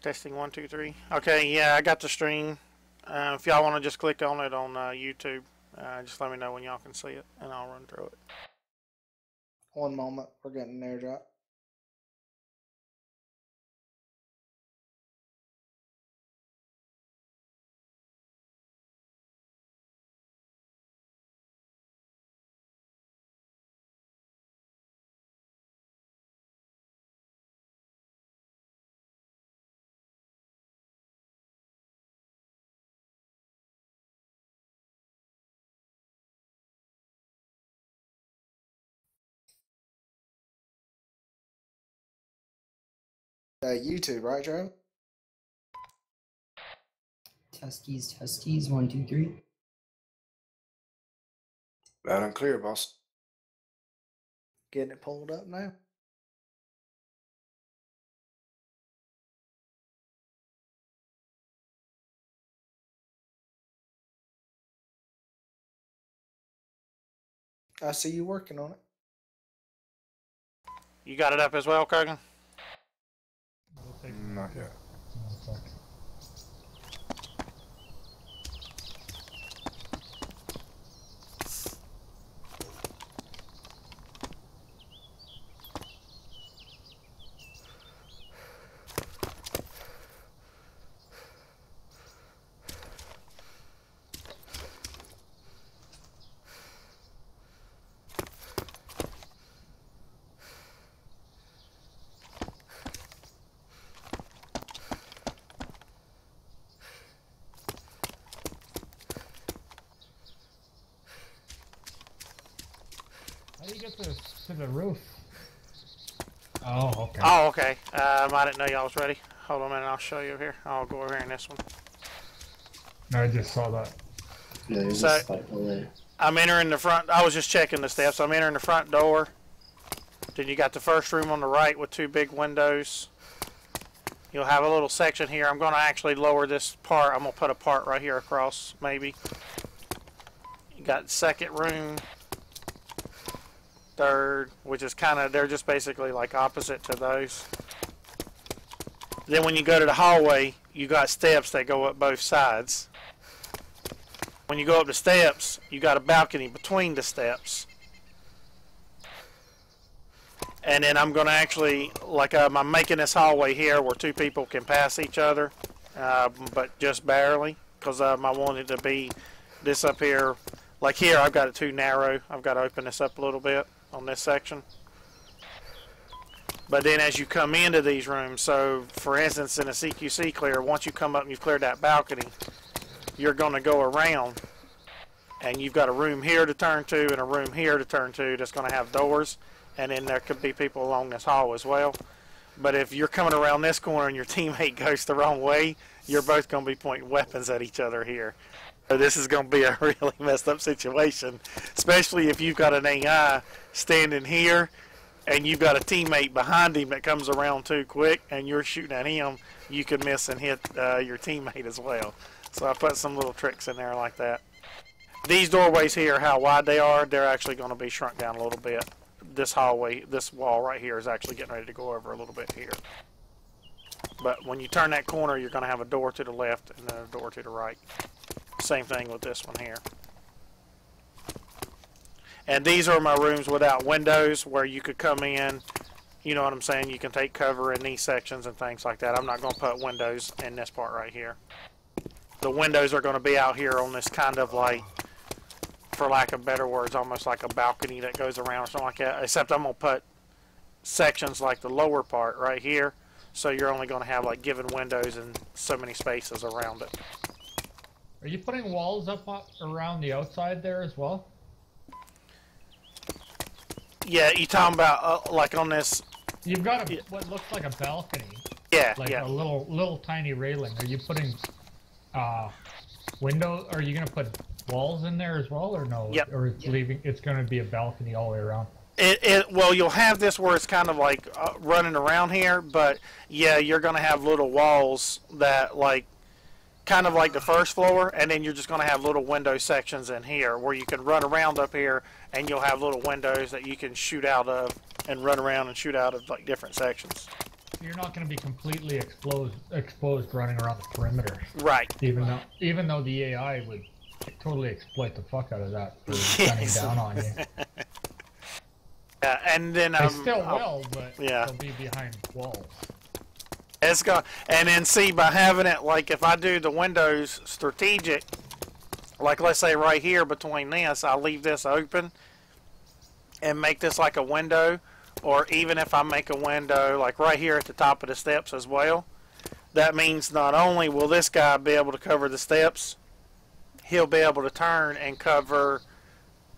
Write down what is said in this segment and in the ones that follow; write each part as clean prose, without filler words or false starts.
Testing 1, 2, 3. Okay, yeah, I got the stream. If y'all want to just click on it on YouTube, just let me know when y'all can see it, and I'll run through it. One moment, we're getting an airdrop. YouTube, right, Joe? Testes, 1, 2, 3. Loud and clear, boss. Getting it pulled up now. I see you working on it. You got it up as well, Kogan? Not yet. How do you get this to the roof? Oh, okay. Oh, okay. I didn't know y'all was ready. Hold on a minute, I'll show you over here. I'll go over here in this one. No, I just saw that. No, there's So- a spike over there. I'm entering the front. I was just checking the steps. I'm entering the front door. Then you got the first room on the right with 2 big windows. You'll have a little section here. I'm going to actually lower this part. I'm going to put a part right here across, maybe. You got second room, third, which is kind of, they're just basically like opposite to those. Then when you go to the hallway, you got steps that go up both sides. When you go up the steps, you got a balcony between the steps. And then I'm going to actually, like I'm making this hallway here where 2 people can pass each other, but just barely, because I want it to be this up here. Like here, I've got it too narrow. I've got to open this up a little bit on this section. But then as you come into these rooms, so for instance in a CQC clear, once you come up and you've cleared that balcony, you're going to go around and you've got a room here to turn to and a room here to turn to that's going to have doors, and then there could be people along this hall as well. But if you're coming around this corner and your teammate goes the wrong way, you're both going to be pointing weapons at each other here. So this is going to be a really messed up situation, especially if you've got an AI standing here and you've got a teammate behind him that comes around too quick and you're shooting at him, you could miss and hit your teammate as well. So I put some little tricks in there like that. These doorways here, how wide they are, they're actually going to be shrunk down a little bit. This hallway, this wall right here is actually getting ready to go over a little bit here. But when you turn that corner, you're going to have a door to the left and then a door to the right. Same thing with this one here. And these are my rooms without windows where you could come in, you know what I'm saying, you can take cover in these sections and things like that. I'm not going to put windows in this part right here. The windows are going to be out here on this kind of like, for lack of better words, almost like a balcony that goes around or something like that, except I'm going to put sections like the lower part right here, so you're only going to have like given windows and so many spaces around it. Are you putting walls up around the outside there as well? Yeah, you talking about like on this? You've got what looks like a balcony. Yeah, like yeah. a little tiny railing. Are you putting windows? Are you gonna put walls in there as well, or no? Yep. Or it's gonna be a balcony all the way around. Well, you'll have this where it's kind of like running around here, but yeah, you're gonna have little walls that like kind of like the first floor, and then you're just going to have little window sections in here where you can run around up here, and you'll have little windows that you can shoot out of and run around and shoot out of like different sections. you're not going to be completely exposed running around the perimeter. Right. Even though the AI would totally exploit the fuck out of that for gunning down on you. Yeah, and then They still will, but yeah. they'll be behind walls. It's got, and then see, by having it, like if I do the windows strategic, like let's say right here between this, I'll leave this open and make this like a window, or even if I make a window like right here at the top of the steps as well, that means not only will this guy be able to cover the steps, he'll be able to turn and cover,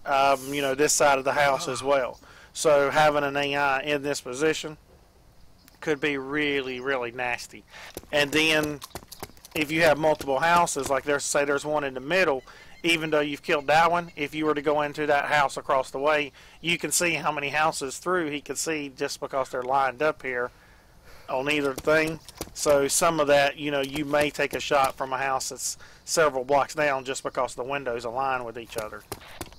you know, this side of the house as well. So having an AI in this position could be really, really nasty. And then if you have multiple houses, like say there's one in the middle, even though you've killed that one, if you were to go into that house across the way, you can see how many houses through he could see just because they're lined up here on either thing. So some of that, you know, you may take a shot from a house that's several blocks down just because the windows align with each other.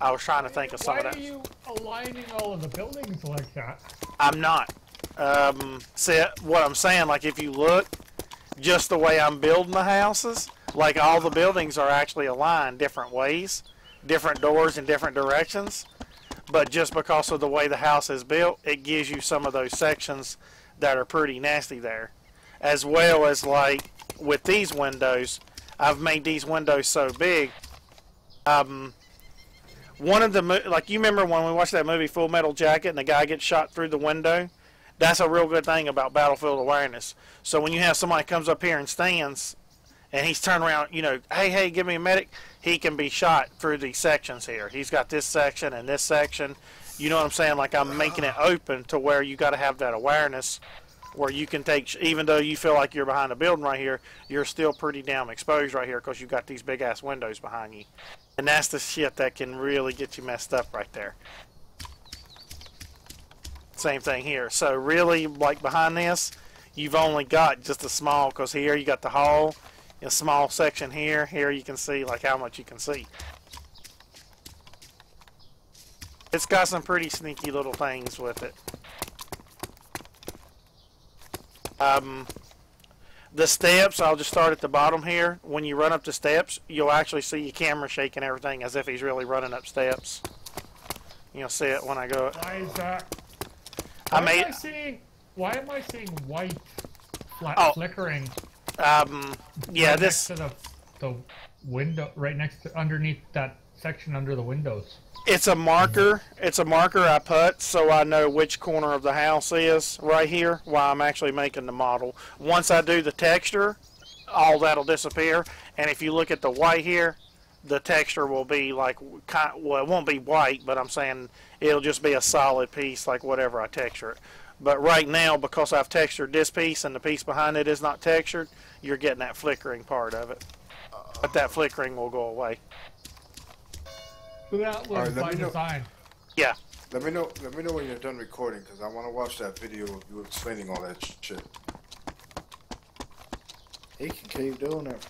I was trying to think of some of that. Why are you aligning all of the buildings like that? I'm not. See, what I'm saying, like if you look, just the way I'm building the houses, like all the buildings are actually aligned different ways, different doors in different directions, but just because of the way the house is built, it gives you some of those sections that are pretty nasty there. As well as like with these windows, I've made these windows so big, one of the, like you remember when we watched that movie Full Metal Jacket and the guy gets shot through the window? That's a real good thing about battlefield awareness. So when you have somebody comes up here and stands, and he's turned around, you know, hey, give me a medic, he can be shot through these sections here. He's got this section and this section. You know what I'm saying? Like I'm making it open to where you got to have that awareness where you can take, even though you feel like you're behind a building right here, you're still pretty damn exposed right here because you've got these big-ass windows behind you. And that's the shit that can really get you messed up right there. Same thing here. So really, like behind this, you've only got just a small, because here you got the hall, a small section here. Here you can see like how much you can see. It's got some pretty sneaky little things with it. The steps, I'll just start at the bottom here. When you run up the steps, you'll actually see your camera shaking everything as if he's really running up steps. You'll see it when I go. Why is that? Why am I seeing white flickering? Yeah, right this next to the window, right next to underneath that section under the windows. It's a marker. It's a marker I put so I know which corner of the house is right here while I'm actually making the model. Once I do the texture, all that'll disappear. And if you look at the white here, the texture will be like, well, it won't be white, but I'm saying it'll just be a solid piece like whatever I texture it. But right now, because I've textured this piece and the piece behind it is not textured, you're getting that flickering part of it. But that flickering will go away. That was by design. Yeah. Let me know when you're done recording, because I want to watch that video of you explaining all that shit. He can keep doing it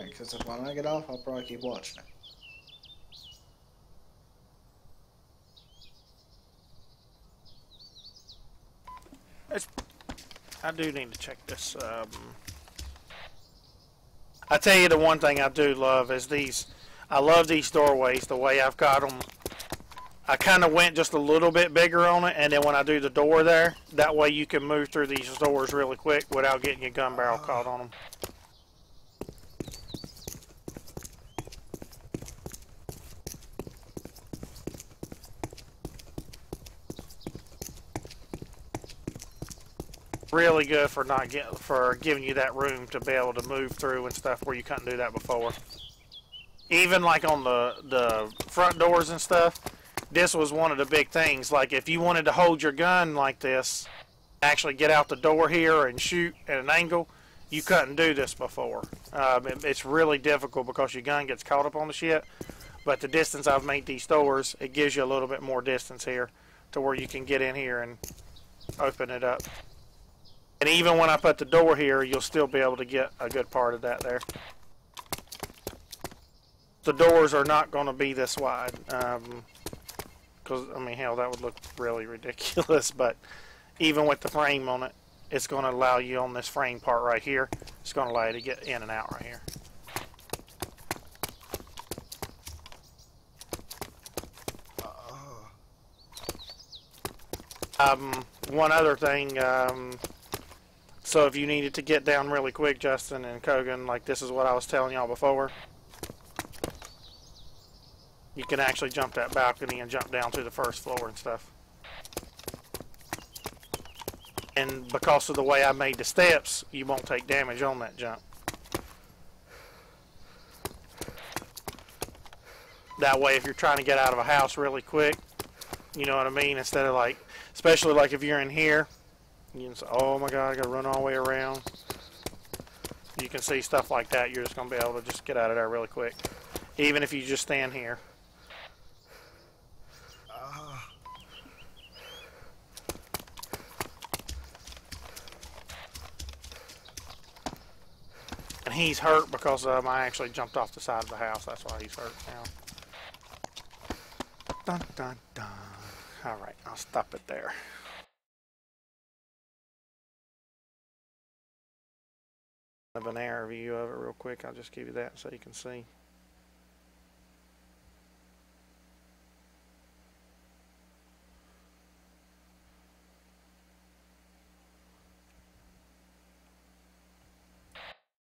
because when I get off, I'll probably keep watching it. I do need to check this. I tell you, the one thing I do love is these. I love these doorways, the way I've got them. I kind of went just a little bit bigger on it, and then when I do the door there, that way you can move through these doors really quick without getting your gun barrel caught on them. Really good for giving you that room to be able to move through and stuff where you couldn't do that before. Even like on the front doors and stuff, this was one of the big things. Like if you wanted to hold your gun like this, actually get out the door here and shoot at an angle, you couldn't do this before. It's really difficult because your gun gets caught up on the shit. But the distance I've made these doors, it gives you a little bit more distance here to where you can get in here and open it up. And even when I put the door here, you'll still be able to get a good part of that there. The doors are not going to be this wide. Because, I mean, hell, that would look really ridiculous. But even with the frame on it, it's going to allow you on this frame part right here. It's going to allow you to get in and out right here. One other thing, so if you needed to get down really quick, Justin and Kogan, like this is what I was telling y'all before, you can actually jump that balcony and jump down to the first floor and stuff. And because of the way I made the steps, you won't take damage on that jump. That way, if you're trying to get out of a house really quick, you know what I mean? Instead of like, especially like if you're in here, you can say, oh my God, I gotta run all the way around. You can see stuff like that. You're just gonna be able to just get out of there really quick. Even if you just stand here. And he's hurt because I actually jumped off the side of the house. That's why he's hurt now. Dun, dun, dun. Alright, I'll stop it there. Of an air view of it real quick. I'll just give you that so you can see.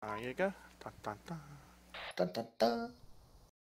There you go. Dun, dun, dun. Dun, dun, dun.